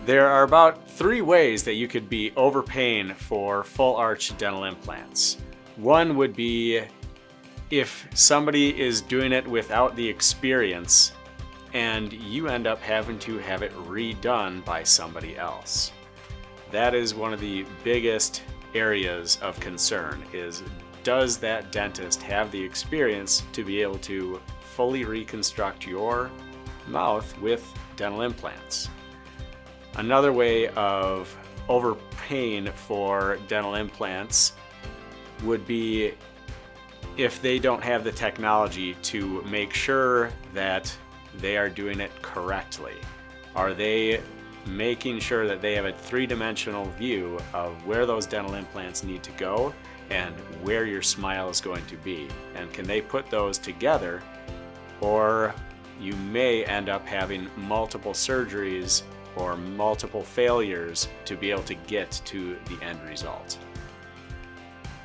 There are about 3 ways that you could be overpaying for full arch dental implants. One would be if somebody is doing it without the experience and you end up having to have it redone by somebody else. That is one of the biggest areas of concern is, does that dentist have the experience to be able to fully reconstruct your mouth with dental implants? Another way of overpaying for dental implants would be if they don't have the technology to make sure that they are doing it correctly. Are they making sure that they have a 3-dimensional view of where those dental implants need to go and where your smile is going to be? And can they put those together? Or you may end up having multiple surgeries or multiple failures to be able to get to the end result.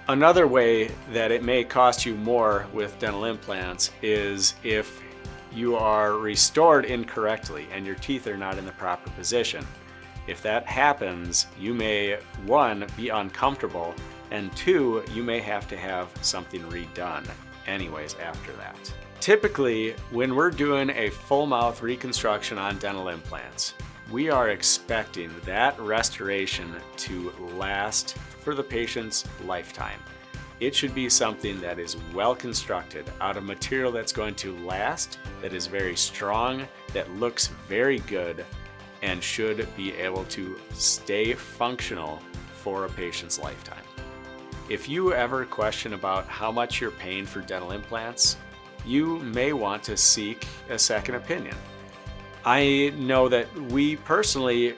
Another way that it may cost you more with dental implants is if you are restored incorrectly and your teeth are not in the proper position. If that happens, you may, 1, be uncomfortable, and 2, you may have to have something redone anyways after that. Typically, when we're doing a full mouth reconstruction on dental implants, we are expecting that restoration to last for the patient's lifetime. It should be something that is well constructed out of material that's going to last, that is very strong, that looks very good, and should be able to stay functional for a patient's lifetime. If you ever question about how much you're paying for dental implants, you may want to seek a second opinion. I know that we personally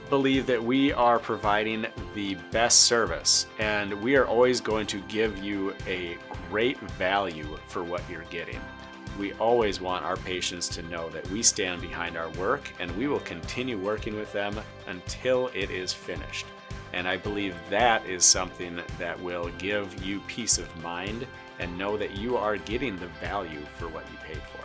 believe that we are providing the best service, and we are always going to give you a great value for what you're getting. We always want our patients to know that we stand behind our work and we will continue working with them until it is finished. And I believe that is something that will give you peace of mind and know that you are getting the value for what you paid for.